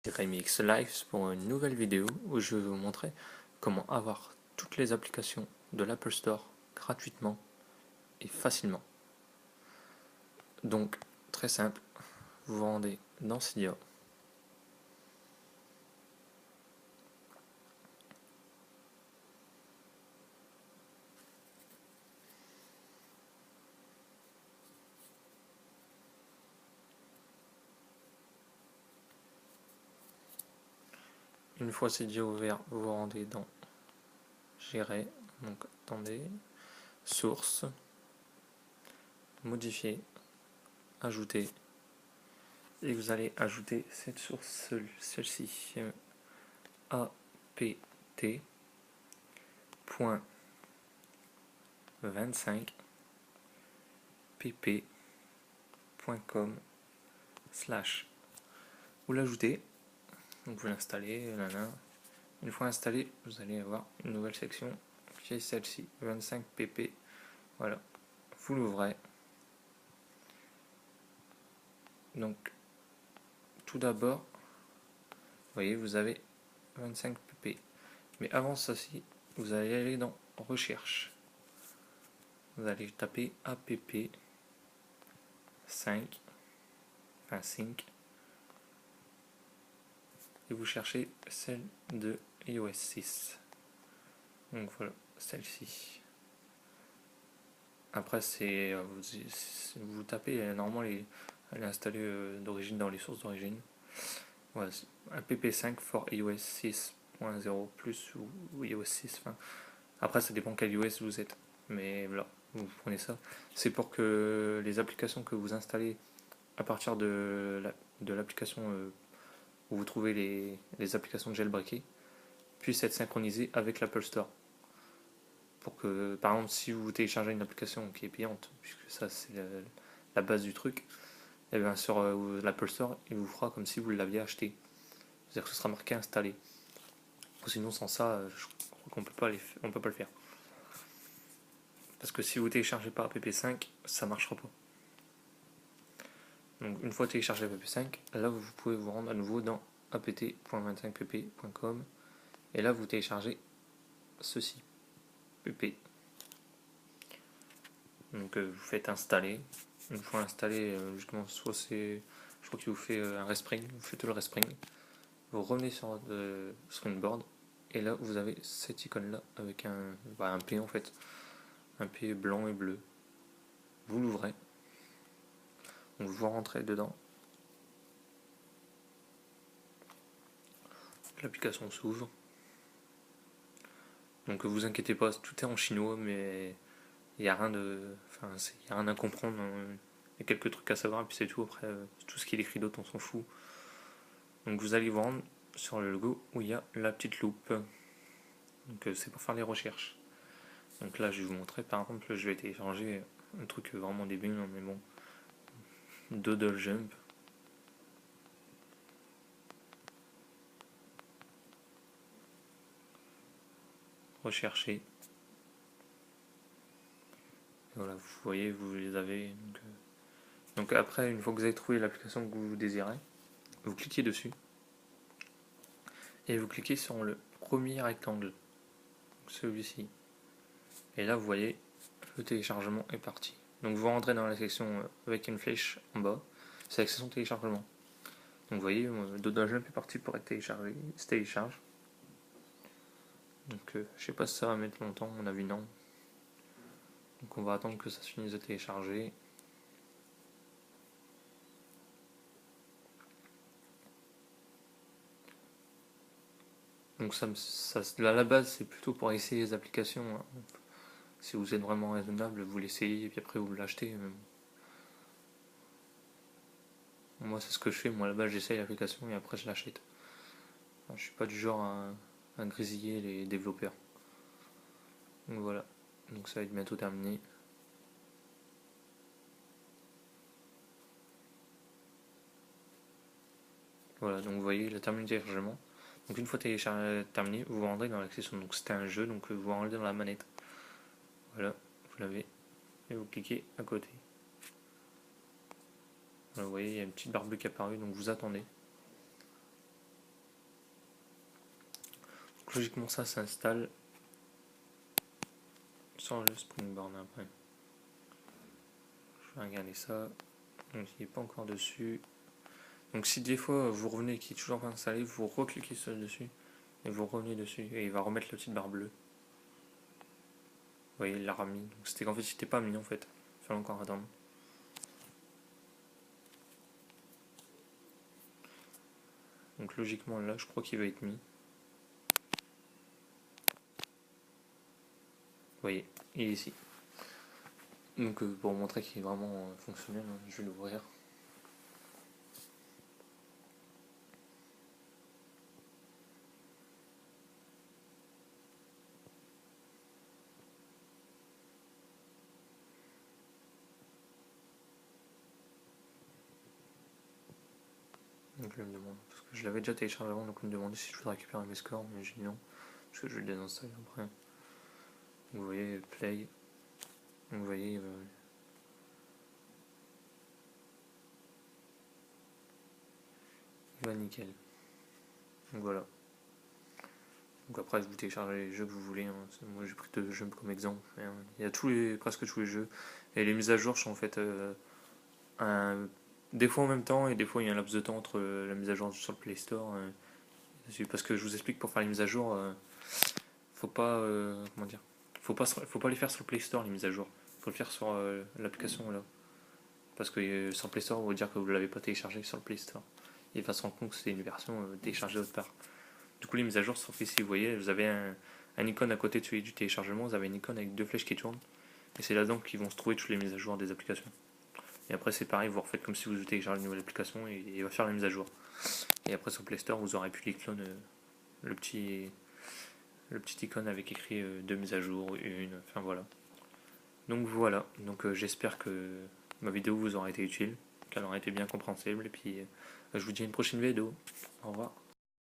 Remix Live pour une nouvelle vidéo où je vais vous montrer comment avoir toutes les applications de l'Apple Store gratuitement et facilement. Donc très simple, vous vous rendez dans Cydia, une fois Cydia ouvert, vous vous rendez dans Gérer, donc attendez, Source, Modifier, Ajouter, et vous allez ajouter cette source, celle-ci, apt.25 pp.com/. Vous l'ajoutez, donc vous l'installez, une fois installé, vous allez avoir une nouvelle section qui est celle-ci, 25 pp. Voilà, vous l'ouvrez. Donc, tout d'abord, vous voyez, vous avez 25 pp. Mais avant ceci, vous allez aller dans Recherche. Vous allez taper app 5, enfin 5, et vous cherchez celle de iOS 6. Donc voilà, celle-ci. Après, vous tapez, normalement elle est installée d'origine dans les sources d'origine. Voilà, app5 for iOS 6.0 plus ou iOS 6. Enfin, après, ça dépend quel iOS vous êtes. Mais voilà, vous prenez ça. C'est pour que les applications que vous installez à partir de l'application où vous trouvez les applications jailbreakées puissent être synchronisées avec l'Apple Store. Pour que, par exemple, si vous téléchargez une application qui est payante, puisque ça c'est la base du truc, et bien sur l'Apple Store, il vous fera comme si vous l'aviez acheté. C'est-à-dire que ce sera marqué installé. Sinon, sans ça, je crois qu'on peut pas le faire. Parce que si vous téléchargez pas app5, ça marchera pas. Donc une fois téléchargé app5, là vous pouvez vous rendre à nouveau dans apt.25pp.com et là vous téléchargez ceci, pp. Donc vous faites installer. Une fois installé, justement, soit c'est, je crois qu'il vous fait un respring, vous faites le respring, vous revenez sur votre Springboard et là vous avez cette icône là avec un P en fait, un P blanc et bleu. Vous l'ouvrez, donc vous rentrez dedans, l'application s'ouvre. Donc vous inquiétez pas, tout est en chinois, mais il n'y a rien à comprendre. Il y a quelques trucs à savoir et puis c'est tout. Après, tout ce qui est écrit d'autre, on s'en fout. Donc vous allez vous rendre sur le logo où il y a la petite loupe. Donc c'est pour faire les recherches. Donc là, je vais vous montrer. Par exemple, je vais télécharger un truc vraiment débile, mais bon, Doodle Jump. Rechercher. Voilà, vous voyez, vous les avez. Donc après, une fois que vous avez trouvé l'application que vous désirez, vous cliquez dessus et vous cliquez sur le premier rectangle, celui-ci. Et là, vous voyez, le téléchargement est parti. Donc vous rentrez dans la section avec une flèche en bas, c'est la section téléchargement. Donc vous voyez, Doodle Jump est parti pour être téléchargé, il se télécharge. Donc je sais pas si ça va mettre longtemps, on a vu non. Donc on va attendre que ça se finisse de télécharger. Donc là, à la base, c'est plutôt pour essayer les applications. Hein. Si vous êtes vraiment raisonnable, vous l'essayez et puis après vous l'achetez. Moi, c'est ce que je fais. Moi, à la base, j'essaye l'application et après, je l'achète. Enfin, je suis pas du genre à grésiller les développeurs. Donc voilà. Donc ça va être bientôt terminé. Voilà, donc vous voyez, il a terminé le téléchargement. Donc une fois terminé, vous vous rendrez dans la section. Donc c'était un jeu, donc vous vous rendez dans la manette. Voilà, vous l'avez. Et vous cliquez à côté. Voilà, vous voyez, il y a une petite barre bleue qui est apparue, donc vous attendez. logiquement ça s'installe sans le Springboard après. Je vais regarder ça. Donc il n'est pas encore dessus. Donc si des fois vous revenez et qu'il est toujours pas installé, vous recliquez sur le dessus et vous revenez dessus et il va remettre la petite barre bleue. Vous voyez, il l'a remis. Donc c'était qu'en fait il n'était pas mis en fait. Il fallait encore attendre. Donc logiquement là je crois qu'il va être mis. Vous voyez, il est ici. Donc pour vous montrer qu'il est vraiment fonctionnel, je vais l'ouvrir. Donc je me demande, parce que je l'avais déjà téléchargé avant, donc je me demandais si je voulais récupérer mes scores, mais j'ai dit non, parce que je vais le désinstaller après. Donc vous voyez, play. Donc vous voyez, il va nickel. Donc voilà. Donc après vous téléchargez les jeux que vous voulez. Hein. Moi j'ai pris 2 jeux comme exemple. Mais, il y a presque tous les jeux. Et les mises à jour sont en fait des fois en même temps et des fois il y a un laps de temps entre la mise à jour sur le Play Store. Parce que je vous explique, pour faire les mises à jour, faut pas comment dire, faut pas les faire sur le Play Store les mises à jour. Faut le faire sur l'application là. Parce que sur le Play Store, on va dire que vous ne l'avez pas téléchargé sur le Play Store. Et il va se rendre compte que c'est une version téléchargée autre part. Du coup, les mises à jour sont faites ici. Vous voyez, vous avez un icône à côté de celui du téléchargement. Vous avez une icône avec 2 flèches qui tournent. Et c'est là-dedans qu'ils vont se trouver toutes les mises à jour des applications. Et après, c'est pareil, vous refaites comme si vous téléchargez une nouvelle application et il va faire la mise à jour. Et après, sur Play Store, vous aurez pu les clones, le petit icône avec écrit 2 mises à jour, une. Enfin voilà. Donc voilà. Donc j'espère que ma vidéo vous aura été utile, qu'elle aura été bien compréhensible. Et puis je vous dis à une prochaine vidéo. Au revoir.